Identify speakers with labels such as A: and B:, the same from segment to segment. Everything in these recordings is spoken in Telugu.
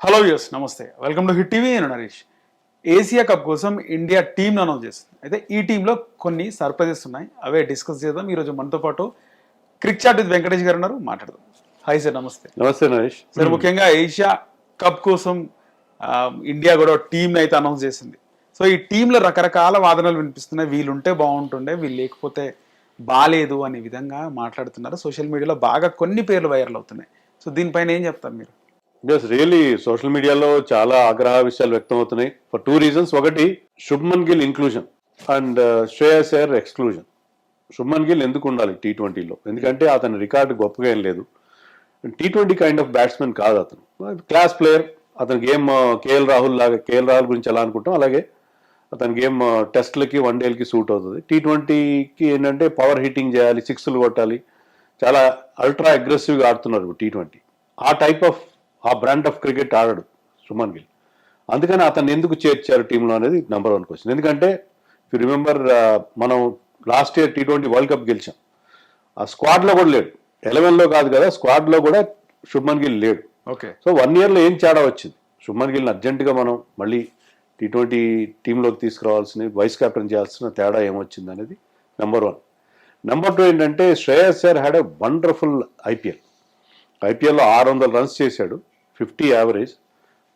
A: హలో యూస్ నమస్తే వెల్కమ్ టు హిట్ టీవీ నేను నరేష్. ఏసియా కప్ కోసం ఇండియా టీంను అనౌన్స్ చేస్తుంది. అయితే ఈ టీంలో కొన్ని సర్ప్రైజెస్ ఉన్నాయి, అవే డిస్కస్ చేద్దాం. ఈరోజు మనతో పాటు క్రిక్ చాట్ విత్ వెంకటేష్ గారు ఉన్నారు, మాట్లాడదాం. హాయ్ సార్, నమస్తే.
B: నమస్తే నరేష్.
A: సార్, ముఖ్యంగా ఏషియా కప్ కోసం ఇండియా కూడా టీంని అయితే అనౌన్స్ చేసింది. సో ఈ టీంలో రకరకాల వాదనలు వినిపిస్తున్నాయి. వీళ్ళుంటే బాగుంటుండే, వీళ్ళు లేకపోతే బాగాలేదు అనే విధంగా మాట్లాడుతున్నారు. సోషల్ మీడియాలో బాగా కొన్ని పేర్లు వైరల్ అవుతున్నాయి. సో దీనిపైన ఏం చెప్తారు మీరు?
B: రియలీ సోషల్ మీడియాలో చాలా ఆగ్రహ విషయాలు వ్యక్తం అవుతున్నాయి ఫర్ టూ రీజన్స్. ఒకటి, Shubman Gill inclusion and Shreyas Iyer exclusion. Shubman Gill ఎందుకు ఉండాలి T20లో? ఎందుకంటే అతని రికార్డు గొప్పగా ఏం లేదు. T20 కైండ్ ఆఫ్ బ్యాట్స్మెన్ కాదు అతను. Class player. అతని గేమ్ కేఎల్ రాహుల్ గురించి ఎలా అనుకుంటాం, అలాగే అతని గేమ్ టెస్ట్లకి వన్డేలకి సూట్ అవుతుంది. T20కి ఏంటంటే పవర్ హిట్టింగ్ చేయాలి, సిక్స్లు కొట్టాలి, చాలా అల్ట్రా అగ్రెసివ్గా ఆడుతున్నారు T20. ఆ బ్రాండ్ ఆఫ్ క్రికెట్ ఆడాడు శుభ్మన్ గిల్. అందుకని అతన్ని ఎందుకు చేర్చారు టీంలో అనేది నెంబర్ 1 క్వశ్చన్. ఎందుకంటే ఇఫ్ యూ రిమెంబర్, మనం last year T20 world cup గెలిచాం. ఆ స్క్వాడ్లో కూడా లేడు, 11లో కాదు కదా, స్క్వాడ్లో కూడా శుభ్మన్ గిల్ లేడు.
A: ఓకే.
B: సో 1 ఇయర్లో ఏం తేడా వచ్చింది? శుభ్మన్ గిల్ని అర్జెంటుగా మనం మళ్ళీ T20 టీంలోకి తీసుకురావాల్సిన, వైస్ కెప్టెన్ చేయాల్సిన తేడా ఏమొచ్చింది అనేది నెంబర్ 1. నెంబర్ 2 ఏంటంటే Shreyas Iyer had a wonderful ఐపీఎల్లో 600 రన్స్ చేశాడు, 50 average,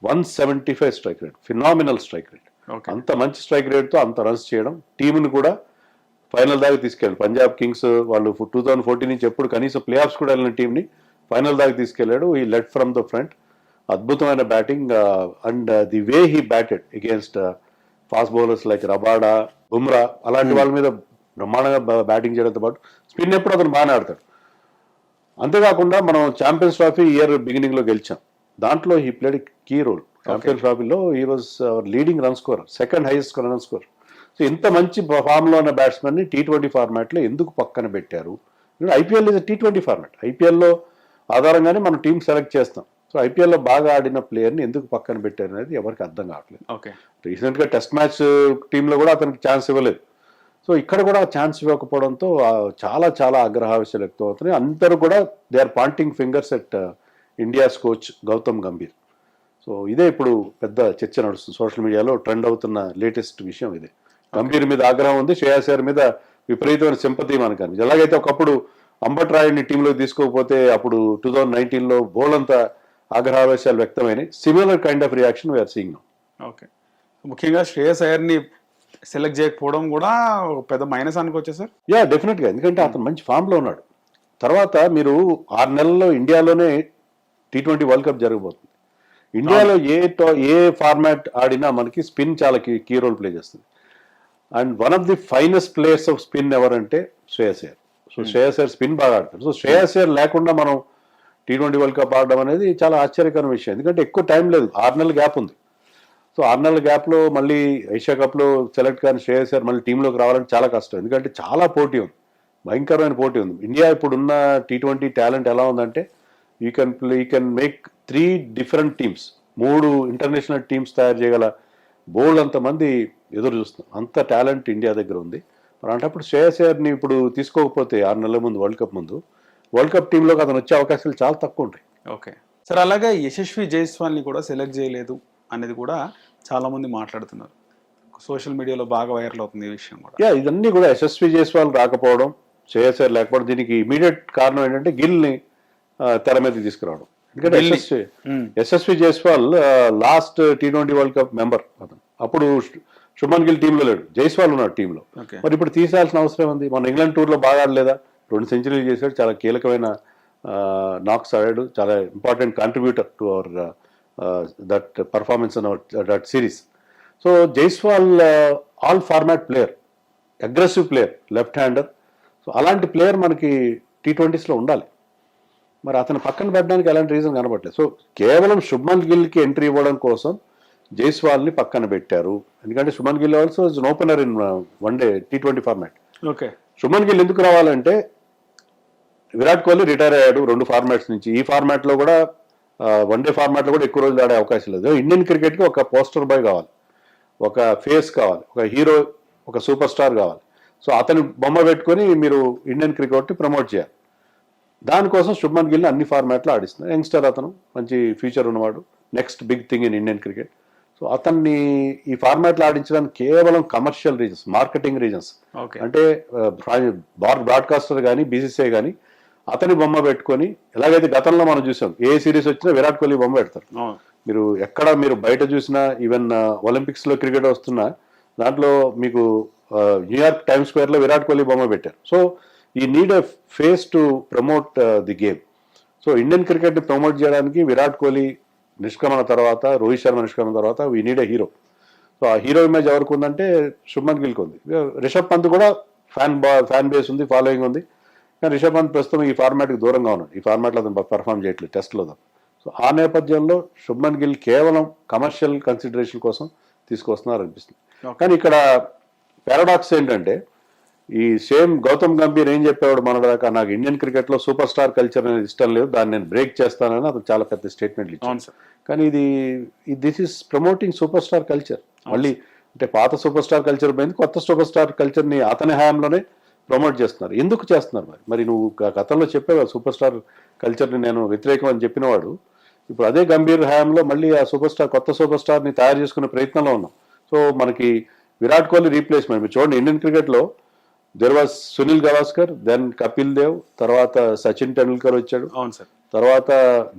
B: 175 strike rate, phenomenal strike rate. అంత మంచి స్ట్రైక్ రేట్తో అంత రన్స్ చేయడం, టీంని కూడా ఫైనల్ దాకా తీసుకెళ్ళాడు. పంజాబ్ కింగ్స్ వాళ్ళు 2014 నుంచి ఎప్పుడు కనీసం ప్లే ఆఫ్స్ కూడా వెళ్ళిన టీంని ఫైనల్ దాకా తీసుకెళ్లాడు. ఈ లెడ్ ఫ్రమ్ ద ఫ్రంట్, అద్భుతమైన batting. And the way he batted against fast bowlers like Rabada, Bumrah, అలాంటి వాళ్ళ మీద బ్రహ్మాండంగా బ్యాటింగ్ చేయడంతో పాటు స్పిన్ ఎప్పుడు అతను బాగానే ఆడతాడు. అంతేకాకుండా మనం ఛాంపియన్స్ ట్రోఫీ ఇయర్ బిగినింగ్ లో గెలిచాం, దాంట్లో he played key role. Champions ట్రోఫీలో he was our leading run scorer, second highest run scorer. So ఇంత మంచి ఫామ్ లో ఉన్న బ్యాట్స్మెన్ ని T20 ఫార్మాట్ లో ఎందుకు పక్కన పెట్టారు? IPL is T20 format. ఐపీఎల్లో ఆధారంగానే మనం టీం సెలెక్ట్ చేస్తాం. సో ఐపీఎల్లో బాగా ఆడిన ప్లేయర్ ని ఎందుకు పక్కన పెట్టారు అనేది ఎవరికి అర్థం కావట్లేదు. రీసెంట్ గా టెస్ట్ మ్యాచ్ టీంలో కూడా అతనికి ఛాన్స్ ఇవ్వలేదు. సో ఇక్కడ కూడా ఛాన్స్ ఇవ్వకపోవడంతో చాలా చాలా ఆగ్రహావిషయాలు వ్యక్తం అవుతున్నాయి. అందరూ కూడా they are pointing fingers at India's coach Gautam Gambhir. So ఇదే ఇప్పుడు పెద్ద చర్చ నడుస్తుంది సోషల్ మీడియాలో, ట్రెండ్ అవుతున్న లేటెస్ట్ విషయం ఇదే. గంభీర్ మీద ఆగ్రహం ఉంది, శ్రేయస్ అయ్యర్ మీద విపరీతమైన సింపతి మనకు. ఎలాగైతే ఒకప్పుడు అంబట్ రాయుడిని టీంలో తీసుకోకపోతే అప్పుడు 2019లో బోల్డంత ఆగ్రహావేశాలు వ్యక్తమైనవి. Similar kind of reaction we're seeing now.
A: Okay. ముఖ్యంగా శ్రేయస్ అయ్యర్ని సెలెక్ట్ చేయకపోవడం కూడా పెద్ద మైనస్ అనుకోవచ్చా సార్?
B: డెఫినెట్గా. ఎందుకంటే అతను మంచి ఫామ్లో ఉన్నాడు. తర్వాత మీరు 6 నెలల్లో ఇండియాలోనే T20 వరల్డ్ కప్ జరగబోతుంది. ఇండియాలో ఏ ఫార్మాట్ ఆడినా మనకి స్పిన్ చాలా కీ రోల్ ప్లే చేస్తుంది. And one of the finest players of spin ఎవరంటే శ్రేయస్ అయ్యర్. సో శ్రేయస్ అయ్యర్ స్పిన్ బాగా ఆడతాడు. సో శ్రేయస్ అయ్యర్ లేకుండా మనం T20 వరల్డ్ కప్ ఆడడం అనేది చాలా ఆశ్చర్యకరమైన విషయం. ఎందుకంటే ఎక్కువ టైం లేదు, 6 నెలల గ్యాప్ ఉంది. సో 6 నెలల గ్యాప్లో మళ్ళీ ఏషియా కప్లో సెలెక్ట్ కానీ శ్రేయస్ అయ్యర్ మళ్ళీ టీంలోకి రావాలంటే చాలా కష్టం. ఎందుకంటే చాలా పోటీ ఉంది, భయంకరమైన పోటీ ఉంది. ఇండియా ఇప్పుడున్న T20 టాలెంట్ ఎలా ఉందంటే you can make 3 different teams, 3 international teams తయారు చేయగల బోల్డ్ అంతమంది ఎదురు చూస్తున్నాం. అంత టాలెంట్ ఇండియా దగ్గర ఉంది. మరి అంటప్పుడు శ్రేయస్ అయ్యర్ని ఇప్పుడు తీసుకోకపోతే 6 నెలల ముందు వరల్డ్ కప్ టీంలోకి అతను వచ్చే అవకాశాలు చాలా తక్కువ ఉంటాయి.
A: Okay sir. అలాగే యశస్వి జైస్వాల్ని కూడా సెలెక్ట్ చేయలేదు అనేది కూడా చాలా మంది మాట్లాడుతున్నారు. సోషల్ మీడియాలో బాగా వైరల్ అవుతుంది ఈ విషయం కూడా.
B: ఇదన్నీ కూడా యశస్వి జైస్వాల్ రాకపోవడం, శ్రేయస్ అయ్యర్ లేకపోవడం, దీనికి ఇమీడియట్ కారణం ఏంటంటే గిల్ని తెర మీద తీసుకురావడం. ఎందుకంటే Yashasvi Jaiswal last T20 world cup member అతను. అప్పుడు శుభ్మన్ గిల్ టీంలో లేడు, జైస్వాల్ ఉన్నాడు టీంలో. మరి ఇప్పుడు తీసేయాల్సిన అవసరం ఉంది. మన ఇంగ్లాండ్ టూర్లో బాగా ఆడలేదా? 2 సెంచరీలు చేశాడు, చాలా కీలకమైన నాక్స్ ఆడాడు, చాలా important contributor to our that performance in our that series. So Jaiswal all format player, aggressive player, left hander. So అలాంటి ప్లేయర్ మనకి T20స్లో ఉండాలి. మరి అతను పక్కన పెట్టడానికి ఎలాంటి రీజన్ కనబడలేదు. సో కేవలం శుభ్మన్ గిల్కి ఎంట్రీ ఇవ్వడం కోసం జైస్వాల్ని పక్కన పెట్టారు. ఎందుకంటే Shubman Gill also is an opener in one day T20 format.
A: Okay.
B: Shubman Gill ఎందుకు రావాలంటే విరాట్ కోహ్లీ రిటైర్ అయ్యాడు 2 ఫార్మాట్స్ నుంచి. ఈ ఫార్మాట్లో కూడా వన్డే ఫార్మాట్లో కూడా ఎక్కువ రోజులు ఆడే అవకాశం లేదు. ఇండియన్ క్రికెట్కి ఒక పోస్టర్ బాయ్ కావాలి, ఒక ఫేస్ కావాలి, ఒక హీరో, ఒక సూపర్ స్టార్ కావాలి. సో అతని బొమ్మ పెట్టుకొని మీరు ఇండియన్ క్రికెట్ని ప్రమోట్ చేయాలి. దానికోసం శుభ్మన్ గిల్ని అన్ని ఫార్మాట్లో ఆడిస్తున్నారు. యంగ్స్టర్, అతను మంచి ఫ్యూచర్ ఉన్నవాడు, next big thing in Indian cricket. So అతన్ని ఈ ఫార్మాట్లో ఆడించడానికి కేవలం commercial reasons, marketing reasons.
A: Okay.
B: అంటే బ్రాడ్కాస్టర్ కానీ బీసీసీఐ కానీ అతని బొమ్మ పెట్టుకొని, ఎలాగైతే గతంలో మనం చూసాం ఏ సిరీస్ వచ్చినా విరాట్ కోహ్లీ బొమ్మ పెడతారు. మీరు ఎక్కడ మీరు బయట చూసినా, ఈవెన్ ఒలింపిక్స్ లో క్రికెట్ వస్తున్నా దాంట్లో మీకు న్యూయార్క్ టైమ్ స్క్వేర్ లో విరాట్ కోహ్లీ బొమ్మ పెట్టారు. సో ఈ need a face to promote the game. So Indian cricket ని ప్రమోట్ చేయడానికి విరాట్ కోహ్లీ నిష్క్రమణ తర్వాత, రోహిత్ శర్మ నిష్క్రమణ తర్వాత we need a hero. So ఆ హీరో ఇమేజ్ ఎవరికి ఉందంటే శుభ్మన్ గిల్కి ఉంది. రిషబ్ పంత్ కూడా ఫ్యాన్ బేస్ ఉంది, ఫాలోయింగ్ ఉంది. కానీ రిషబ్ పంత్ ప్రస్తుతం ఈ ఫార్మాట్కి దూరంగా ఉన్నాడు. ఈ ఫార్మాట్లో అతను పర్ఫామ్ చేయట్లేదు టెస్ట్లో. సో ఆ నేపథ్యంలో శుభ్మన్ గిల్ కేవలం కమర్షియల్ కన్సిడరేషన్ కోసం తీసుకొస్తున్నారు అనిపిస్తుంది. కానీ ఇక్కడ పారాడాక్స్ ఏంటంటే, ఈ సేమ్ గౌతమ్ గంభీర్ ఏం చెప్పేవాడు మన దాకా, నాకు ఇండియన్ క్రికెట్ లో సూపర్ స్టార్ కల్చర్ అనేది ఇష్టం లేదు, దాన్ని నేను బ్రేక్ చేస్తానని అతను చాలా పెద్ద స్టేట్మెంట్లు ఇచ్చాను. కానీ this is promoting super star culture. మళ్ళీ అంటే పాత సూపర్ స్టార్ కల్చర్ పోయింది, కొత్త సూపర్ స్టార్ కల్చర్ ని అతని హయాంలోనే ప్రమోట్ చేస్తున్నారు. ఎందుకు చేస్తున్నారు మరి నువ్వు గతంలో చెప్పేవా సూపర్ స్టార్ కల్చర్ ని నేను వ్యతిరేకం అని చెప్పినవాడు, ఇప్పుడు అదే గంభీర్ హయాంలో మళ్ళీ ఆ సూపర్ స్టార్, కొత్త సూపర్ స్టార్ ని తయారు చేసుకునే ప్రయత్నంలో ఉన్నాం. సో మనకి విరాట్ కోహ్లీ రీప్లేస్మెంట్ మీరు చూడండి, ఇండియన్ క్రికెట్ లో there was Sunil Gavaskar, then Kapil Dev, తర్వాత సచిన్ టెండూల్కర్ వచ్చాడు.
A: అవును సార్.
B: తర్వాత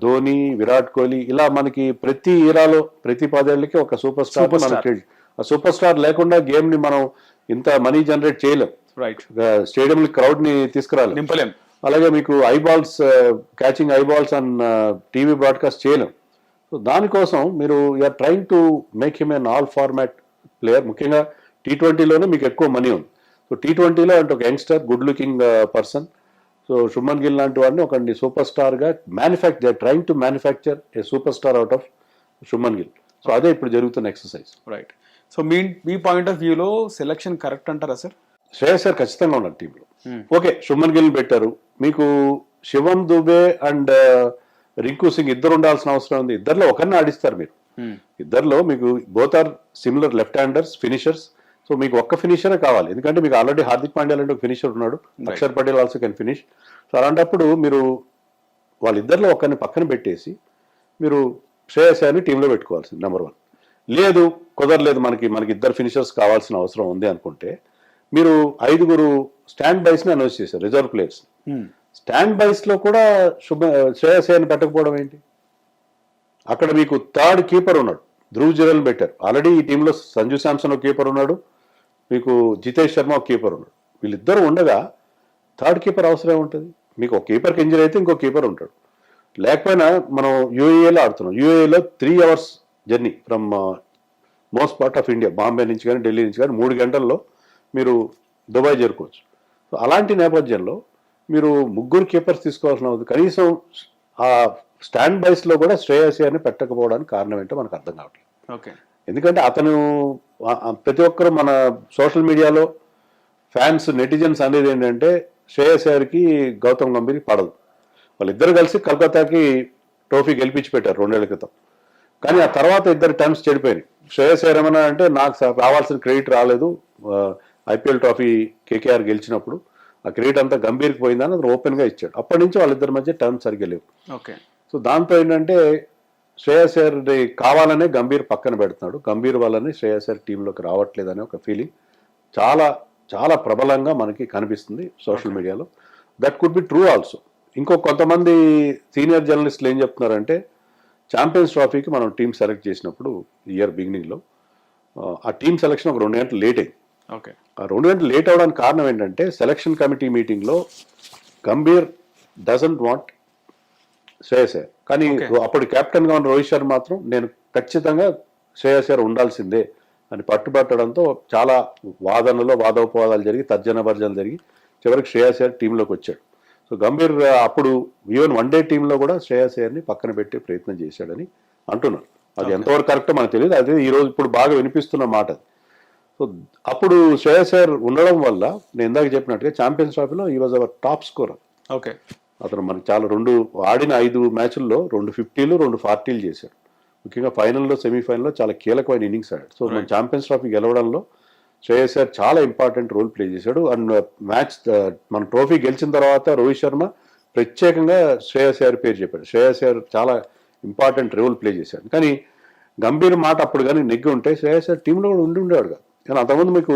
B: ధోని, విరాట్ కోహ్లీ, ఇలా మనకి ప్రతి ఏరాలో ప్రతి 10 ఏళ్ళకి ఒక సూపర్ స్టార్ మనకి. ఆ సూపర్ స్టార్ లేకుండా గేమ్ ని మనం ఇంత మనీ జనరేట్ చేయలేం.
A: రైట్.
B: స్టేడియం క్రౌడ్ ని తీసుకురాలి,
A: నింపలేం.
B: అలాగే మీకు eyeballs, catching eyeballs and TV broadcast చేయలేం. సో దానికోసం మీరు you're trying to make him an all format player. ముఖ్యంగా T20లోనే మీకు ఎక్కువ మనీ ఉంది. సో T20లో అంటే ఒక youngster, good looking person, so Shubman Gill లాంటి వాడిని ఒక సూపర్ స్టార్ గా trying to manufacture A super star out of Shubman Gill. So అదే ఇప్పుడు జరుగుతున్న exercise.
A: Right. So me point of వ్యూలో సెలక్షన్ కరెక్ట్ అంటారా సార్?
B: శ్రేయస్ సార్ ఖచ్చితంగా ఉన్నారు టీంలో. ఓకే, శుభ్మన్ గిల్ పెట్టారు, మీకు శివం దుబే అండ్ రింకు సింగ్ ఇద్దరు ఉండాల్సిన అవసరం ఉంది. ఇద్దరులో ఒకరిని ఆడిస్తారు మీరు. ఇద్దరులో మీకు both are similar left handers, finishers. So మీకు ఒక్క ఫినిషరే కావాలి, ఎందుకంటే మీకు ఆల్రెడీ హార్దిక్ పాండ్యా లాంటి ఒక ఫినిషర్ ఉన్నాడు, Axar Patel also can finish. So అలాంటప్పుడు మీరు వాళ్ళిద్దరిలో ఒకరిని పక్కన పెట్టేసి మీరు శ్రేయస్ అయ్యర్ని టీంలో పెట్టుకోవాల్సింది నెంబర్ 1. లేదు, కుదరలేదు, మనకి ఇద్దరు ఫినిషర్స్ కావాల్సిన అవసరం ఉంది అనుకుంటే మీరు 5 స్టాండ్ బైస్ ని అనౌన్స్ చేశారు, రిజర్వ్ ప్లేయర్స్. స్టాండ్ బైస్ లో కూడా శ్రేయస్ అయ్యర్ని పెట్టకపోవడం ఏంటి? అక్కడ మీకు థర్డ్ కీపర్ ఉన్నాడు, ధ్రువ్ జురెల్ పెట్టారు. ఆల్రెడీ ఈ టీంలో సంజు శాంసన్ ఒక కీపర్ ఉన్నాడు, మీకు జితేష్ శర్మ ఒక కీపర్ ఉన్నాడు. వీళ్ళిద్దరు ఉండగా థర్డ్ కీపర్ అవసరం ఉంటుంది. మీకు ఒక కీపర్కి ఇంజరీ అయితే ఇంకో కీపర్ ఉంటాడు. లేకపోయినా మనం యూఏఏలో ఆడుతున్నాం. యూఏఏలో 3 hours journey from most part of India, Bombay నుంచి కానీ ఢిల్లీ నుంచి కానీ 3 గంటల్లో మీరు దుబాయ్ చేరుకోవచ్చు. సో అలాంటి నేపథ్యంలో మీరు 3 కీపర్స్ తీసుకోవాల్సిన అవసరం. కనీసం ఆ స్టాండ్ బైస్ లో కూడా శ్రేయస్ అయ్యర్ని పెట్టకపోవడానికి కారణం ఏంటో మనకు అర్థం కావట్లేదు.
A: ఓకే.
B: ఎందుకంటే అతను ప్రతి ఒక్కరు మన సోషల్ మీడియాలో ఫ్యాన్స్, నెటిజన్స్ అనేది ఏంటంటే శ్రేయస్ అయ్యర్కి గౌతమ్ గంభీర్కి పడదు. వాళ్ళిద్దరు కలిసి కలకత్తాకి ట్రోఫీ గెలిపించి పెట్టారు 2 ఏళ్ల క్రితం. కానీ ఆ తర్వాత ఇద్దరు టర్మ్స్ చెడిపోయినాయి. శ్రేయస్ అయ్యర్ ఏమన్నా అంటే నాకు రావాల్సిన క్రెడిట్ రాలేదు, IPL ట్రోఫీ KKR గెలిచినప్పుడు ఆ క్రెడిట్ అంతా గంభీర్కి పోయిందని అతను ఓపెన్ గా ఇచ్చాడు. అప్పటి నుంచి వాళ్ళిద్దరి మధ్య టర్మ్స్ సరిగ్గా లేవు.
A: ఓకే. సో
B: దాంతో ఏంటంటే శ్రేయస్ అయ్యర్ కావాలనే గంభీర్ పక్కన పెడుతున్నాడు, గంభీర్ వల్లనే శ్రేయస్ అయ్యర్ టీంలోకి రావట్లేదనే ఒక ఫీలింగ్ చాలా చాలా ప్రబలంగా మనకి కనిపిస్తుంది సోషల్ మీడియాలో. That could be true also. కొంతమంది సీనియర్ జర్నలిస్టులు ఏం చెప్తున్నారంటే, ఛాంపియన్స్ ట్రోఫీకి మనం టీం సెలెక్ట్ చేసినప్పుడు ఇయర్ బిగినింగ్లో ఆ టీం సెలెక్షన్ ఒక 2 గంటలు లేట్ అయింది.
A: ఓకే. ఆ
B: 2 గంటలు లేట్ అవడానికి కారణం ఏంటంటే సెలక్షన్ కమిటీ మీటింగ్లో గంభీర్ డజంట్ వాంట్ శ్రేయస్ అయ్యర్. కానీ అప్పుడు కెప్టెన్ గా ఉన్న రోహిత్ శర్మ మాత్రం నేను ఖచ్చితంగా శ్రేయస్ అయ్యర్ ఉండాల్సిందే అని పట్టుబట్టడంతో చాలా వాదోపవాదాలు జరిగి తర్జన భర్జనలు జరిగి చివరికి శ్రేయస్ అయ్యర్ టీంలోకి వచ్చాడు. సో గంభీర్ అప్పుడు ఈవెన్ 1 డే టీంలో కూడా శ్రేయస్ అయ్యర్ని పక్కన పెట్టే ప్రయత్నం చేశాడని అంటున్నారు. అది ఎంతవరకు కరెక్టో మనకు తెలియదు. అదే ఈరోజు ఇప్పుడు బాగా వినిపిస్తున్న మాట. సో అప్పుడు శ్రేయస్ అయ్యర్ ఉండడం వల్ల నేను ఇందాక చెప్పినట్టుగా ఛాంపియన్స్ ట్రోఫీలో ఈ was our top scorer.
A: Okay.
B: అతను మనకి చాలా ఆడిన 5 మ్యాచ్ల్లో 2 50లు 2 40లు చేశాడు. ముఖ్యంగా ఫైనల్లో, సెమీఫైనల్లో చాలా కీలకమైన ఇన్నింగ్స్ ఆడాడు. సో మన ఛాంపియన్స్ ట్రోఫీ గెలవడంలో శ్రేయస్ అయ్యర్ చాలా ఇంపార్టెంట్ రోల్ ప్లే చేశాడు. అండ్ మ్యాచ్ మన ట్రోఫీ గెలిచిన తర్వాత రోహిత్ శర్మ ప్రత్యేకంగా శ్రేయస్ అయ్యర్ పేరు చెప్పాడు. శ్రేయస్ అయ్యర్ చాలా ఇంపార్టెంట్ రోల్ ప్లే చేశాడు. కానీ గంభీర్ మాట అప్పుడు కానీ నెగ్గి ఉంటే శ్రేయస్ అయ్యర్ టీంలో కూడా ఉండేవాడు కాదు. కానీ అంతకుముందు మీకు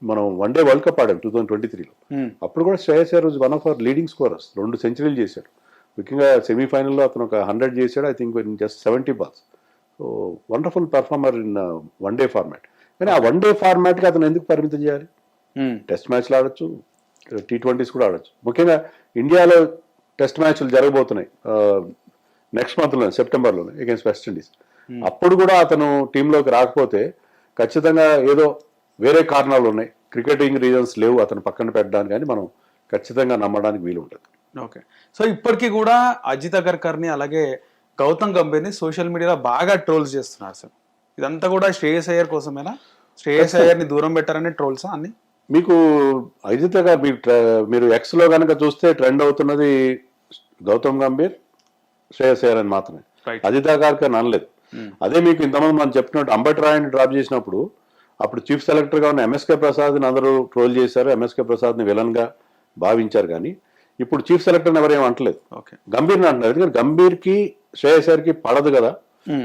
B: మనం వన్డే వరల్డ్ కప్ ఆడాం 2023లో. అప్పుడు కూడా Shreyas Iyer one of our leading scorers, 2 సెంచరీలు చేశాడు. ముఖ్యంగా సెమీఫైనల్లో అతను ఒక 100 చేశాడు, I think just 70 balls. So wonderful performer in one day format. కానీ ఆ వన్డే ఫార్మాట్కి అతను ఎందుకు పరిమితం చేయాలి? టెస్ట్ మ్యాచ్లు ఆడొచ్చు, T20s కూడా ఆడొచ్చు. ముఖ్యంగా ఇండియాలో టెస్ట్ మ్యాచ్లు జరగబోతున్నాయి నెక్స్ట్ మంత్లో, సెప్టెంబర్లోనే అగైన్స్ వెస్టిండీస్. అప్పుడు కూడా అతను టీంలోకి రాకపోతే ఖచ్చితంగా ఏదో వేరే కారణాలు ఉన్నాయి, క్రికెటింగ్ రీజన్స్ లేవు అతను పక్కన పెట్టడానికి, కానీ మనం ఖచ్చితంగా నమ్మడానికి వీలు ఉంటుంది.
A: ఓకే, సో ఇప్పటికీ కూడా అజిత్ అగర్కర్ని అలాగే గౌతమ్ గంభీర్ని సోషల్ మీడియాలో బాగా ట్రోల్స్ చేస్తున్నారు సార్. ఇదంతా కూడా శ్రేయస్ అయ్యర్ కోసమేనా? శ్రేయస్ అయ్యర్ని దూరం పెట్టారనే ట్రోల్సా అన్ని?
B: మీకు అజిత్ గారు మీరు ఎక్స్లో కనుక చూస్తే ట్రెండ్ అవుతున్నది గౌతమ్ గంభీర్, శ్రేయస్ అయ్యర్ అని మాత్రమే, అజిత్ అగర్కర్ అనలేదు. అదే మీకు ఇంతమంది మనం చెప్పినట్టు అంబటి రాయుని డ్రాప్ చేసినప్పుడు అప్పుడు చీఫ్ సెలెక్టర్గా ఉన్న ఎంఎస్కే ప్రసాద్ని అందరూ ట్రోల్ చేశారు, ఎంఎస్కే ప్రసాద్ని విలన్గా భావించారు. కానీ ఇప్పుడు చీఫ్ సెలెక్టర్ని ఎవరేం అంటలేదు, గంభీర్ని అంటున్నారు. ఎందుకంటే గంభీర్కి శ్రేయస్ అయ్యర్కి పడదు కదా,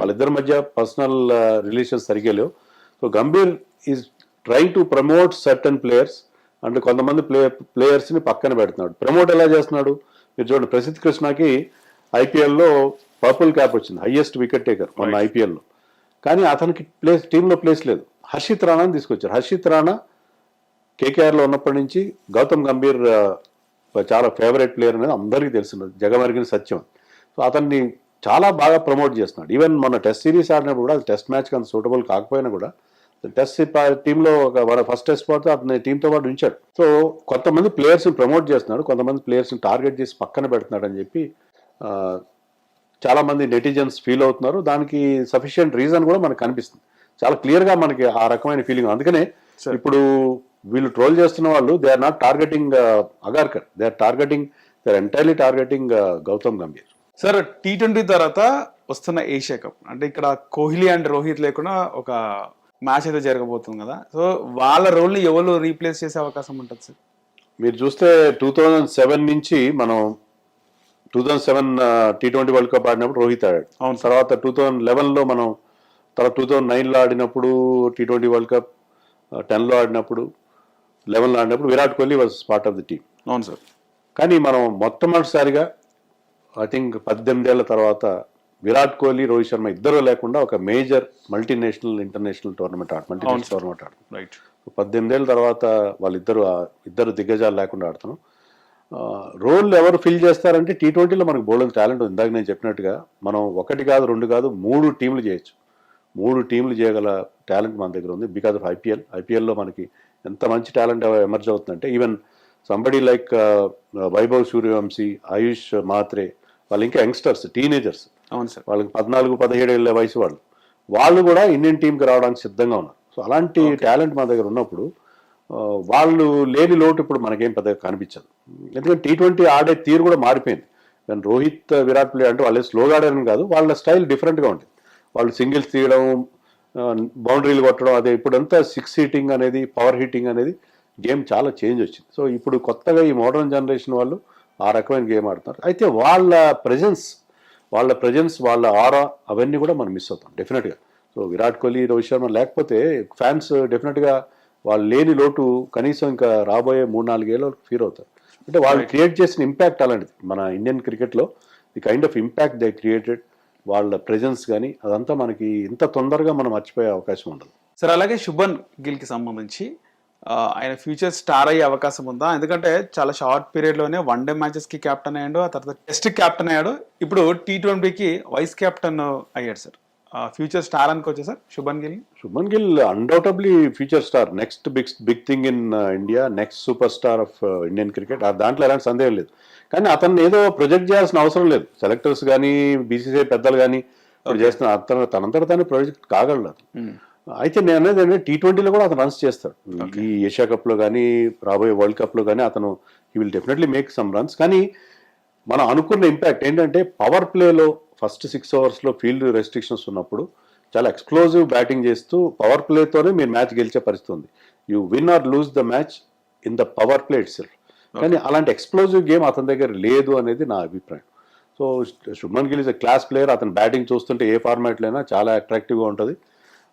B: వాళ్ళిద్దరి మధ్య పర్సనల్ రిలేషన్స్ సరిగ్గా లేవు. So Gambhir is trying to promote certain players అంటే కొంతమంది ప్లేయర్స్ని పక్కన పెడుతున్నాడు. ప్రమోట్ ఎలా చేస్తున్నాడు మీరు చూడండి. ప్రసిద్ధ్ కృష్ణకి ఐపీఎల్లో పర్పుల్ క్యాప్ వచ్చింది, హైయెస్ట్ వికెట్ టేకర్ మొన్న ఐపీఎల్లో. కానీ అతనికి టీంలో ప్లేస్ లేదు. హర్షిత్ రాణాని తీసుకొచ్చారు. హర్షిత్ రాణా కేకేఆర్లో ఉన్నప్పటి నుంచి గౌతమ్ గంభీర్ చాలా ఫేవరెట్ ప్లేయర్ అనేది అందరికీ తెలిసినది, జగమరిగిన సత్యం. సో అతన్ని చాలా బాగా ప్రమోట్ చేస్తున్నాడు. ఈవెన్ మొన్న టెస్ట్ సిరీస్ ఆడినప్పుడు కూడా టెస్ట్ మ్యాచ్కి అంత సూటబుల్ కాకపోయినా కూడా టెస్ట్ టీంలో ఒక ఫస్ట్ టెస్ట్ పాటు అతని టీంతో పాటు ఉంచాడు. సో కొంతమంది ప్లేయర్స్ని ప్రమోట్ చేస్తున్నాడు, కొంతమంది ప్లేయర్స్ని టార్గెట్ చేసి పక్కన పెడుతున్నాడు అని చెప్పి చాలా మంది నెటిజన్స్ ఫీల్ అవుతున్నారు. దానికి సఫిషియంట్ రీజన్ కూడా మనకు కనిపిస్తుంది, చాలా క్లియర్గా మనకి ఆ రకమైన ఫీలింగ్. అందుకనే ఇప్పుడు వీళ్ళు ట్రోల్ చేస్తున్న వాళ్ళు they are not targeting Agarkar, they are entirely targeting Gautam Gambhir.
A: Sir T20 తర్వాత వస్తున్న ఏషియా కప్ అంటే ఇక్కడ కోహ్లీ అండ్ రోహిత్ లేకుండా ఒక మ్యాచ్ అయితే జరగబోతుంది కదా, సో వాళ్ళ రోల్ని ఎవరు రీప్లేస్ చేసే అవకాశం ఉంటుంది సార్?
B: మీరు చూస్తే 2007 నుంచి మనం 2007 T20 వరల్డ్ కప్ ఆడినప్పుడు రోహిత్ ఆడాడు.
A: అవును.
B: తర్వాత 2011లో మనం, తర్వాత 2009లో ఆడినప్పుడు T20 వరల్డ్ కప్, 10లో ఆడినప్పుడు, 11లో ఆడినప్పుడు Virat Kohli was part of the team.
A: అవును సార్. కానీ
B: మనం మొట్టమొదటిసారిగా ఐ థింక్ 18 ఏళ్ల తర్వాత విరాట్ కోహ్లీ, రోహిత్ శర్మ ఇద్దరు లేకుండా ఒక మేజర్ మల్టీనేషనల్ ఇంటర్నేషనల్ టోర్నమెంట్ ఆడుతున్నాం.
A: రైట్.
B: 18 ఏళ్ళ తర్వాత ఇద్దరు దిగ్గజాలు లేకుండా ఆడుతున్నాం. రోల్ ఎవరు ఫిల్ చేస్తారంటే T20లో మనకు బోల్డ్ టాలెంట్ ఉంది. ఇందాక నేను చెప్పినట్టుగా మనం 1 కాదు 2 కాదు 3 టీంలు చేయొచ్చు. 3 టీంలు చేయగల టాలెంట్ మన దగ్గర ఉంది బికాజ్ ఆఫ్ ఐపీఎల్లో మనకి ఎంత మంచి టాలెంట్ ఎమర్జ్ అవుతుందంటే even somebody like Vaibhav Suryavanshi, Ayush Mhatre, వాళ్ళు ఇంకా యంగ్స్టర్స్, టీనేజర్స్.
A: అవును సార్.
B: వాళ్ళకి 14-17 ఏళ్ళ వయసు వాళ్ళు కూడా ఇండియన్ టీంకి రావడానికి సిద్ధంగా ఉన్నారు. సో అలాంటి టాలెంట్ మన దగ్గర ఉన్నప్పుడు వాళ్ళు లేని లోటు ఇప్పుడు మనకేం పెద్దగా కనిపించదు. ఎందుకంటే T20 ఆడే తీరు కూడా మారిపోయింది. కానీ రోహిత్, విరాట్ ప్లే అంటే వాళ్ళు స్లోగా ఆడారని కాదు, వాళ్ళ స్టైల్ డిఫరెంట్గా ఉంటుంది. వాళ్ళు సింగిల్స్ తీయడం, బౌండరీలు కొట్టడం, అదే ఇప్పుడంతా 6 హీటింగ్ అనేది, పవర్ హీటింగ్ అనేది గేమ్ చాలా చేంజ్ వచ్చింది. సో ఇప్పుడు కొత్తగా ఈ మోడర్న్ జనరేషన్ వాళ్ళు ఆ రకమైన గేమ్ ఆడుతున్నారు. అయితే వాళ్ళ ప్రెజెన్స్, వాళ్ళ ఆరా అవన్నీ కూడా మనం మిస్ అవుతాం డెఫినెట్గా. సో విరాట్ కోహ్లీ, రోహిత్ శర్మ లేకపోతే ఫ్యాన్స్ డెఫినెట్గా వాళ్ళు లేని లోటు కనీసం ఇంకా రాబోయే 3-4 ఏళ్ళకి ఫీల్ అవుతారు. అంటే వాళ్ళు క్రియేట్ చేసిన ఇంపాక్ట్ అలాంటిది మన ఇండియన్ క్రికెట్లో, the kind of impact they created, వాళ్ళ ప్రెజెన్స్ కానీ అదంతా మనకి ఇంత తొందరగా మనం మర్చిపోయే అవకాశం ఉండదు.
A: సార్ అలాగే శుభన్ గిల్కి సంబంధించి ఆయన ఫ్యూచర్ స్టార్ అయ్యే అవకాశం ఉందా? ఎందుకంటే చాలా షార్ట్ పీరియడ్లోనే వన్డే మ్యాచెస్కి క్యాప్టెన్ అయ్యాడు, ఆ తర్వాత టెస్ట్ క్యాప్టెన్ అయ్యాడు, ఇప్పుడు T20కి వైస్ క్యాప్టెన్ అయ్యాడు. సార్ ఫ్యూచర్ స్టార్ అనుకోవచ్చా sir Shubman Gill undoubtedly future star, next big thing in India, next super star of Indian cricket. దాంట్లో ఎలాంటి సందేహం లేదు. కానీ అతన్ని ఏదో ప్రొజెక్ట్ చేయాల్సిన అవసరం లేదు. సెలెక్టర్స్ కానీ, BCCI పెద్దలు కానీ ఇప్పుడు చేస్తున్న తనంతట తాను ప్రొజెక్ట్ కాగలడు. అయితే నేను అనేది అంటే T20లో కూడా అతను రన్స్ చేస్తాడు. ఈ ఏషియా కప్లో కానీ, రాబోయే వరల్డ్ కప్లో కానీ అతను he will definitely make some runs. కానీ మనం అనుకున్న ఇంపాక్ట్ ఏంటంటే పవర్ ప్లేలో ఫస్ట్ 6 ఓవర్స్లో ఫీల్డ్ రెస్ట్రిక్షన్స్ ఉన్నప్పుడు చాలా ఎక్స్ప్లోజివ్ బ్యాటింగ్ చేస్తూ పవర్ ప్లేతోనే మీరు మ్యాచ్ గెలిచే పరిస్థితి ఉంది. You win or lose the match in the power play it self. కానీ అలాంటి ఎక్స్ప్లోజివ్ గేమ్ అతని దగ్గర లేదు అనేది నా అభిప్రాయం.
B: So Shubman Gill is a class player. అతని బ్యాటింగ్ చూస్తుంటే ఏ ఫార్మాట్లో అయినా చాలా అట్రాక్టివ్గా ఉంటుంది.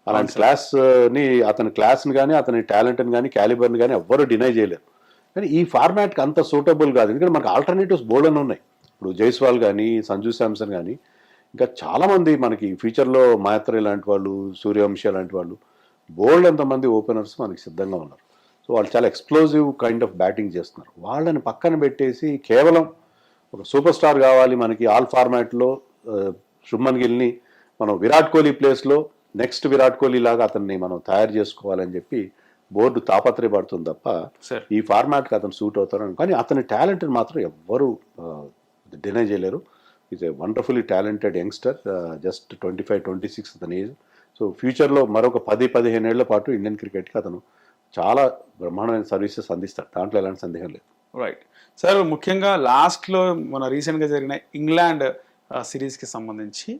B: అలాంటి క్లాస్ని అతని క్లాస్ని కానీ అతని టాలెంట్ని కానీ క్యాలిబర్ని కానీ ఎవ్వరూ డినై చేయలేరు. కానీ ఈ ఫార్మాట్కి అంత సూటబుల్ కాదు, ఎందుకంటే మనకు ఆల్టర్నేటివ్స్ బోల్డ్ అని ఉన్నాయి. ఇప్పుడు జైస్వాల్ కానీ సంజు శాంసన్ కానీ ఇంకా చాలామంది మనకి ఫ్యూచర్లో మాయత్రే లాంటి వాళ్ళు, సూర్యవంశీ లాంటి వాళ్ళు బోల్డ్ అంతమంది ఓపెనర్స్ మనకి సిద్ధంగా ఉన్నారు. సో వాళ్ళు చాలా ఎక్స్ప్లోజివ్ కైండ్ ఆఫ్ బ్యాటింగ్ చేస్తున్నారు. వాళ్ళని పక్కన పెట్టేసి కేవలం ఒక సూపర్ స్టార్ కావాలి మనకి ఆల్ ఫార్మాట్లో శుభ్మన్ గిల్ని మనం విరాట్ కోహ్లీ ప్లేస్లో నెక్స్ట్ విరాట్ కోహ్లీ లాగా అతన్ని మనం తయారు చేసుకోవాలని చెప్పి బోర్డు తాపత్రయపడుతుంది తప్ప ఈ ఫార్మాట్కి అతను సూట్ అవుతారని. కానీ అతని టాలెంట్ని మాత్రం ఎవ్వరూ డినై చేయలేరు. Is a wonderfully talented youngster, just 25-26 అతని ఏజ్. సో ఫ్యూచర్లో మరొక 10-15 ఏళ్ల పాటు ఇండియన్ క్రికెట్కి అతను చాలా బ్రహ్మాండమైన సర్వీసెస్ అందిస్తాడు, దాంట్లో ఎలాంటి సందేహం లేదు.
A: రైట్ సార్, ముఖ్యంగా లాస్ట్లో మన రీసెంట్గా జరిగిన ఇంగ్లాండ్ సిరీస్కి సంబంధించి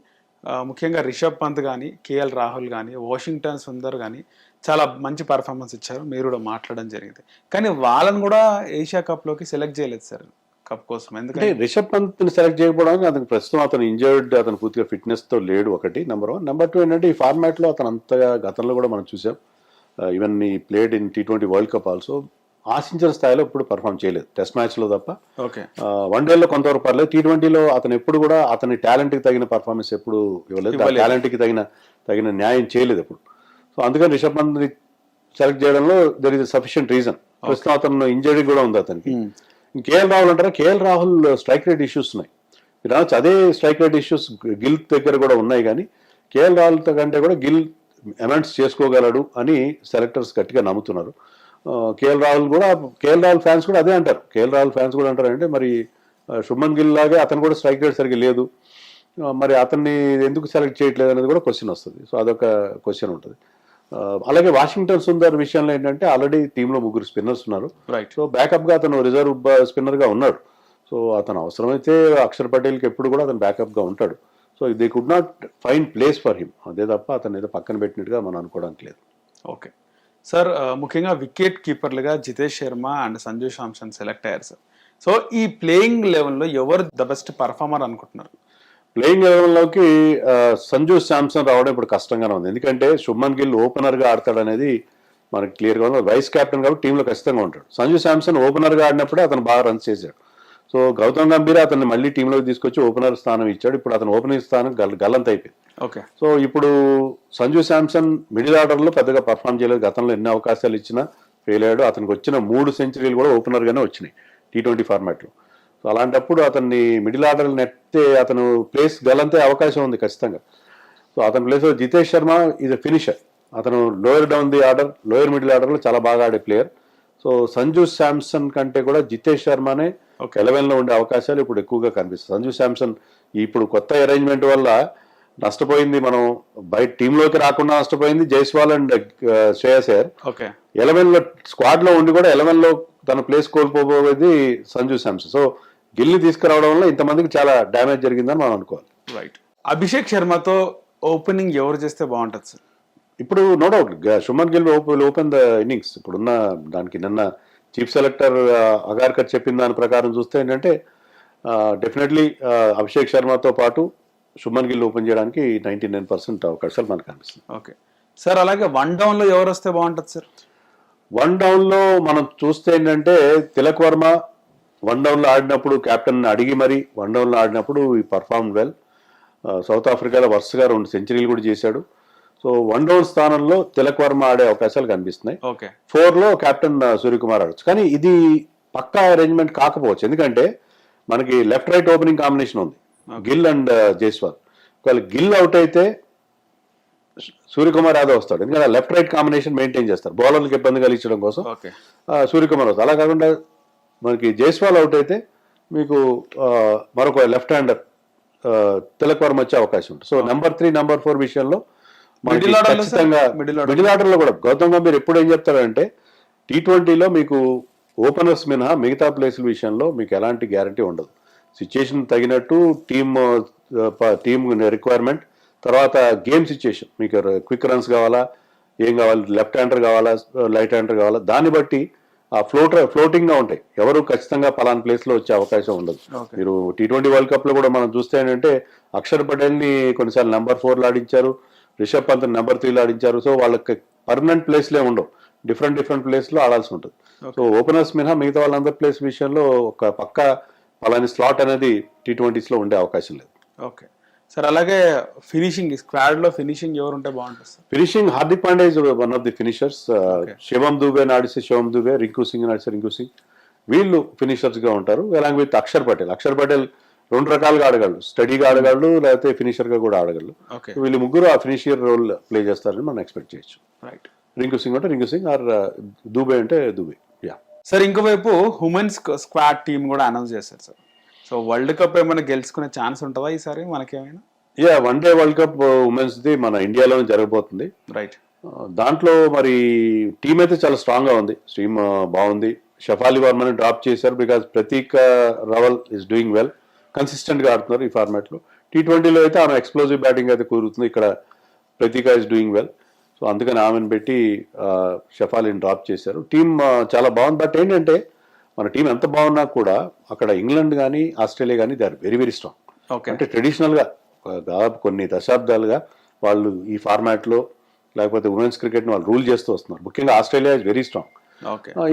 A: ముఖ్యంగా రిషబ్ పంత్ కానీ కేఎల్ రాహుల్ కానీ వాషింగ్టన్ సుందర్ కానీ చాలా మంచి పర్ఫార్మెన్స్ ఇచ్చారు, మీరు కూడా మాట్లాడడం జరిగింది. కానీ వాళ్ళని కూడా ఏషియా కప్లోకి సెలెక్ట్ చేయలేదు సార్ కప్ కోసం. ఎందుకంటే
B: రిషబ్ పంత్ని సెలెక్ట్ చేయకపోవడానికి అతను ప్రస్తుతం అతను ఇంజర్డ్, అతను పూర్తిగా ఫిట్నెస్తో లేడు ఒకటి నెంబర్ 1. నెంబర్ 2 ఏంటంటే ఈ ఫార్మాట్లో అతను అంతగా గతంలో కూడా మనం చూసాం, ఈవెన్ ఈ played in T20 world cup also ఆశించిన స్థాయిలో ఇప్పుడు పర్ఫామ్ చేయలేదు, టెస్ట్ మ్యాచ్లో తప్ప. వన్డేలో కొంతవరకు పర్లేదు. T20లో అతను ఎప్పుడు కూడా అతని టాలెంట్కి తగిన పర్ఫార్మెన్స్ ఎప్పుడు ఇవ్వలేదు, టాలెంట్కి తగిన న్యాయం చేయలేదు ఎప్పుడు. సో అందుకని రిషబ్ పంత్ని సెలెక్ట్ చేయడంలో దర్ ఇస్ సఫిషియంట్ రీజన్. ప్రస్తుతం అతను ఇంజరీ కూడా ఉంది అతనికి. కేఎల్ రాహుల్ అంటారా, KL Rahul strike rate issues ఉన్నాయి. మీరు అనొచ్చు అదే స్ట్రైక్ రేట్ ఇష్యూస్ గిల్ దగ్గర కూడా ఉన్నాయి, కానీ కేఎల్ రాహుల్ కంటే కూడా గిల్ అమెండ్స్ చేసుకోగలడు అని సెలెక్టర్స్ గట్టిగా నమ్ముతున్నారు. కేఎల్ రాహుల్ ఫ్యాన్స్ కూడా అదే అంటారు. కేఎల్ రాహుల్ ఫ్యాన్స్ కూడా అంటారు అంటే మరి శుభ్మన్ గిల్ లాగే అతను కూడా స్ట్రైక్ రేట్ సరిగ్గా లేదు, మరి అతన్ని ఎందుకు సెలెక్ట్ చేయట్లేదు అనేది కూడా క్వశ్చన్ వస్తుంది. సో అదొక క్వశ్చన్ ఉంటుంది. అలాగే వాషింగ్టన్ సుందర్ విషయంలో ఏంటంటే ఆల్రెడీ టీంలో 3 స్పిన్నర్స్ ఉన్నారు. సో బ్యాకప్గా అతను రిజర్వ్ స్పిన్నర్గా ఉన్నాడు. సో అతను అవసరమైతే అక్షర్ పటేల్కి ఎప్పుడు కూడా అతను బ్యాకప్గా ఉంటాడు. So they could not find place for him, అదే తప్ప అతను ఏదో పక్కన పెట్టినట్టుగా మనం అనుకోవడానికి లేదు.
A: ఓకే సార్, ముఖ్యంగా వికెట్ కీపర్లుగా జితేష్ శర్మ అండ్ సంజు శాంసన్ సెలెక్ట్ అయ్యారు సార్. సో ఈ ప్లేయింగ్ లెవెల్లో ఎవరు ద బెస్ట్ పర్ఫార్మర్ అనుకుంటున్నారు?
B: ప్లేయింగ్ లెవెల్లోకి సంజు శాంసన్ రావడం ఇప్పుడు కష్టంగానే ఉంది, ఎందుకంటే శుభ్మన్ గిల్ ఓపెనర్గా ఆడతాడనేది మనకి క్లియర్గా ఉంది. వైస్ కెప్టెన్ కాబట్టి టీంలో ఖచ్చితంగా ఉంటాడు. సంజు శాంసన్ ఓపెనర్గా ఆడినప్పుడే అతను బాగా రన్స్ చేశాడు. సో గౌతమ్ గంభీర్ అతన్ని మళ్ళీ టీంలోకి తీసుకొచ్చి ఓపెనర్ స్థానం ఇచ్చాడు. ఇప్పుడు అతను ఓపెనింగ్ స్థానం గల్లంత అయిపోయింది.
A: ఓకే, సో
B: ఇప్పుడు సంజు శాంసన్ మిడిల్ ఆర్డర్లో పెద్దగా పర్ఫామ్ చేయలేదు. గతంలో ఎన్ని అవకాశాలు ఇచ్చినా ఫెయిల్ అయ్యాడు. అతనికి వచ్చిన 3 సెంచరీలు కూడా ఓపెనర్గానే వచ్చినాయి T20 ఫార్మాట్లో. సో అలాంటప్పుడు అతన్ని మిడిల్ ఆర్డర్ నెట్టే అతను ప్లేస్ గల్లంతే అవకాశం ఉంది ఖచ్చితంగా. సో అతని ప్లేస్లో Jitesh Sharma is a finisher. అతను lower down the order, lower middle ఆర్డర్లో చాలా బాగా ఆడే ప్లేయర్. సో సంజు శాంసన్ కంటే కూడా జితేష్ శర్మనే 11లో ఉండే అవకాశాలు ఇప్పుడు ఎక్కువగా కనిపిస్తాయి. సంజు శాంసన్ ఇప్పుడు కొత్త అరేంజ్మెంట్ వల్ల నష్టపోయింది, మనం బయట టీంలోకి రాకుండా నష్టపోయింది జైస్వాల్ అండ్ శ్రేయస్ అయ్యర్. 11లో స్క్వాడ్లో ఉండి కూడా 11లో తన ప్లేస్ కోల్పోబోయేది సంజు శాంసన్. సో గిల్ని తీసుకురావడం వల్ల ఇంతమందికి చాలా డ్యామేజ్ జరిగిందని మనం అనుకోవాలి.
A: రైట్, అభిషేక్ శర్మతో ఓపెనింగ్ ఎవరు చేస్తే బాగుంటుంది సార్?
B: ఇప్పుడు no doubt Shubman Gill open the innings. ఇప్పుడున్న దానికి నిన్న చీఫ్ సెలెక్టర్ అగార్కర్ చెప్పిన దాని ప్రకారం చూస్తే ఏంటంటే డెఫినెట్లీ అభిషేక్ శర్మతో పాటు శుభ్మన్ గిల్ ఓపెన్ చేయడానికి 99% అవకాశాలు మనకు కనిపిస్తుంది.
A: ఓకే సార్, అలాగే 1 డౌన్లో ఎవరు వస్తే బాగుంటుంది సార్?
B: 1 డౌన్లో మనం చూస్తే ఏంటంటే తిలక్ వర్మ 1 డౌన్లో ఆడినప్పుడు కెప్టెన్ అడిగి మరి 1 డౌన్లో ఆడినప్పుడు ఈ పర్ఫార్మ్ వెల్. సౌత్ ఆఫ్రికాలో వరుసగా 2 సెంచరీలు కూడా చేశాడు. సో 1 డౌన్ స్థానంలో తిలక్ వర్మ ఆడే అవకాశాలు కనిపిస్తున్నాయి. 4లో కెప్టెన్ సూర్యకుమార్ ఆడచ్చు. కానీ ఇది పక్కా అరేంజ్మెంట్ కాకపోవచ్చు, ఎందుకంటే మనకి లెఫ్ట్ రైట్ ఓపెనింగ్ కాంబినేషన్ ఉంది, గిల్ అండ్ జైస్వాల్. ఒకవేళ గిల్ అవుట్ అయితే సూర్యకుమార్ యాదవ్ వస్తాడు, ఎందుకంటే లెఫ్ట్ రైట్ కాంబినేషన్ మెయింటైన్ చేస్తారు బౌలర్లకు ఇబ్బంది కలిగించడం కోసం. సూర్యకుమార్ వస్తాడు. అలా కాకుండా మనకి జైస్వాల్ అవుట్ అయితే మీకు మరొక లెఫ్ట్ హ్యాండర్ తిలక్ వర్మ వచ్చే అవకాశం ఉంటుంది. సో నెంబర్ 3, నెంబర్ 4 విషయంలో ఖచ్చితంగా మిడిల్ ఆర్డర్ లో కూడా గౌతమ్ గంభీర్ ఎప్పుడు ఏం చెప్తాడంటే T20లో మీకు ఓపెనర్స్ మినహా మిగతా ప్లేసుల విషయంలో మీకు ఎలాంటి గ్యారంటీ ఉండదు. సిచ్యుయేషన్ తగినట్టు టీమ్ రిక్వైర్మెంట్, తర్వాత గేమ్ సిచ్యుయేషన్, మీకు క్విక్ రన్స్ కావాలా, ఏం కావాలి, లెఫ్ట్ హ్యాండర్ కావాలా, రైట్ హ్యాండర్ కావాలా, దాన్ని బట్టి ఫ్లోటింగ్ గా ఉంటాయి. ఎవరు ఖచ్చితంగా పలానా ప్లేస్ లో వచ్చే అవకాశం ఉండదు.
A: Okay.
B: మీరు T20 వరల్డ్ కప్ లో కూడా మనం చూస్తే ఏంటంటే అక్షర్ పటేల్ ని కొన్నిసార్లు నెంబర్ 4 ఆడించారు, రిషబ్ పంత్ నెంబర్ 3 ఆడించారు. సో వాళ్ళకి పర్మనెంట్ ప్లేస్లే ఉండవు, డిఫరెంట్ ప్లేస్ లో ఆడాల్సి ఉంటుంది. సో ఓపెనర్స్ మినహా మిగతా వాళ్ళందరి ప్లేస్ విషయంలో ఒక పక్క పలాని స్లాట్ అనేది T20s లో ఉండే అవకాశం లేదు.
A: ఓకే సార్, అలాగే ఫినిషింగ్ స్క్వాడ్ లో ఫినిషింగ్ ఎవరు ఉంటే బాగుంటుంది sir?
B: Finishing Hardik Pandey is one of the finishers. Shivam Dube ఆడిస్తే శివం దుబే, రింకు సింగ్ ఆడిస్తే రింకు సింగ్, వీళ్ళు ఫినిషర్స్ గా ఉంటారు. అలాంగ్ విత్ అక్షర్ పటేల్ 2 రకాలుగా ఆడగలరు, స్టడీగా ఆడగలరు, లేకపోతే ఫినిషర్ గా కూడా ఆడగలరు. వీళ్ళు ముగ్గురు ఆ ఫినిషియర్ రోల్ ప్లే చేస్తారని మనం ఎక్స్పెక్ట్ చేయొచ్చు.
A: రైట్.
B: రింకు సింగ్ అంటే రింకు సింగ్, ఆర్ దుబే అంటే దుబే. యా
A: సార్, ఇంకోవైపు ఉమెన్స్ స్క్వాడ్ టీమ్ కూడా అనౌన్స్ చేశారు సార్. సో వరల్డ్ కప్ ఏమైనా గెలుచుకునే ఛాన్స్ ఉంటుందా ఈసారి మనకేమైనా?
B: One day world cup women's the మన ఇండియాలోనే జరగబోతుంది.
A: రైట్.
B: దాంట్లో మరి టీం అయితే చాలా స్ట్రాంగ్ గా ఉంది, టీమ్ బాగుంది. షఫాలి వర్మని డ్రాప్ చేశారు because Pratika Rawal is doing well, consistent గా ఆడుతున్నారు ఈ ఫార్మాట్ లో. T20లో అయితే ఆమె ఎక్స్ప్లోజివ్ బ్యాటింగ్ అయితే కూరుతుంది, ఇక్కడ ప్రతీక ఇస్ డూయింగ్ వెల్. సో అందుకని ఆమెను పెట్టి షఫాలిని డ్రాప్ చేశారు. టీం చాలా బాగుంది. బట్ ఏంటంటే మన టీం ఎంత బాగున్నా కూడా అక్కడ ఇంగ్లాండ్ కానీ ఆస్ట్రేలియా కానీ దే ఆర్ వెరీ స్ట్రాంగ్. అంటే ట్రెడిషనల్ గా దాదాపు కొన్ని దశాబ్దాలుగా వాళ్ళు ఈ ఫార్మాట్ లో లేకపోతే ఉమెన్స్ క్రికెట్ ని వాళ్ళు రూల్ చేస్తూ వస్తున్నారు. ముఖ్యంగా Australia is very strong.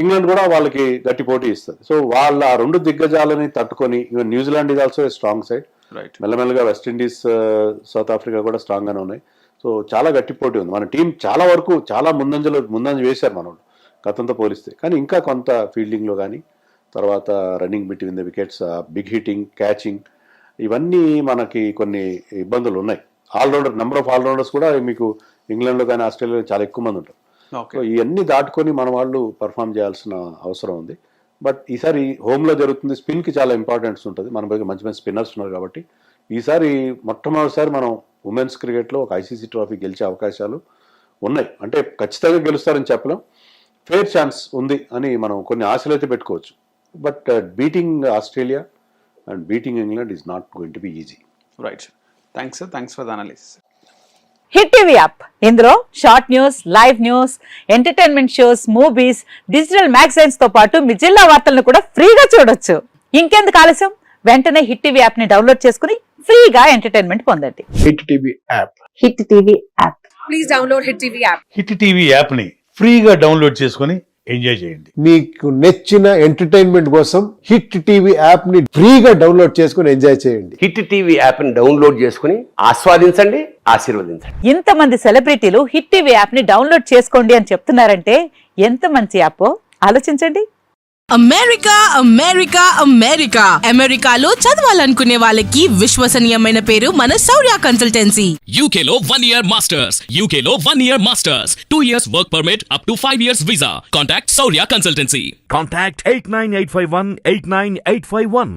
B: England కూడా వాళ్ళకి గట్టి పోటీ ఇస్తుంది. సో వాళ్ళ ఆ 2 దిగ్గజాలని తట్టుకొని, even New Zealand is also strong side. మెల్లమెల్లగా వెస్టిండీస్, సౌత్ ఆఫ్రికా కూడా స్ట్రాంగ్ గానే ఉన్నాయి. సో చాలా గట్టి పోటీ ఉంది. మన టీం చాలా వరకు చాలా ముందంజ వేశారు మన వాళ్ళు గతంతో పోలిస్తే. కానీ ఇంకా కొంత ఫీల్డింగ్ లో కానీ, తర్వాత running between the wickets, big hitting, catching, ఇవన్నీ మనకి కొన్ని ఇబ్బందులు ఉన్నాయి. ఆల్రౌండర్ నెంబర్ ఆఫ్ ఆల్రౌండర్స్ కూడా మీకు ఇంగ్లాండ్లో కానీ ఆస్ట్రేలియాలో చాలా ఎక్కువ మంది ఉంటారు. సో ఇవన్నీ దాటుకొని మన వాళ్ళు పర్ఫామ్ చేయాల్సిన అవసరం ఉంది. బట్ ఈసారి హోమ్లో జరుగుతుంది, స్పిన్ కి చాలా ఇంపార్టెన్స్ ఉంటుంది. మన దగ్గర మంచి స్పిన్నర్స్ ఉన్నారు కాబట్టి ఈసారి మొట్టమొదటిసారి మనం ఉమెన్స్ క్రికెట్లో ఒక ICC ట్రోఫీ గెలిచే అవకాశాలు ఉన్నాయి. అంటే ఖచ్చితంగా గెలుస్తారని చెప్పలేం, ఫేర్ ఛాన్స్ ఉంది అని మనం కొన్ని ఆశలు అయితే పెట్టుకోవచ్చు. But beating Australia and beating England is not going to be easy.
A: Right. Thanks sir. Thanks for the analysis.
C: Hit TV app, ఇందులో short news, live news, entertainment shows, movies, digital magazines తో పాటు మీ జిల్లా వార్తలను కూడా ఫ్రీగా చూడొచ్చు. ఇంకెందుకు ఆలస్యం, వెంటనే హిట్ టీవీ యాప్ ని డౌన్లోడ్ చేసుకుని ఫ్రీగా ఎంటర్టైన్మెంట్ పొందండి.
D: Hit TV app.
C: Hit TV app.
E: Please download hit TV app.
D: Hit TV app ని ఫ్రీగా డౌన్లోడ్ చేసుకుని ఎంజాయ్ చేయండి.
F: మీకు నచ్చిన ఎంటర్టైన్మెంట్ కోసం హిట్ టీవీ యాప్ ని ఫ్రీగా డౌన్లోడ్ చేసుకుని ఎంజాయ్ చేయండి.
G: హిట్ టీవీ యాప్ ని డౌన్లోడ్ చేసుకుని ఆస్వాదించండి, ఆశీర్వదించండి.
C: ఇంతమంది సెలబ్రిటీలు హిట్ టీవీ యాప్ ని డౌన్లోడ్ చేసుకోండి అని చెప్తున్నారంటే ఎంత మంచి యాప్ ఆలోచించండి.
E: అమెరికాలో చదవాలనుకునే వాళ్ళకి విశ్వసనీయమైన పేరు మన శౌర్య కన్సల్టెన్సీ.
H: UK లో 1 year masters. UK లో 1 year masters. 2 years work permit up to 5 years visa. Contact Saurya Consultancy.
I: Contact 89851 89851.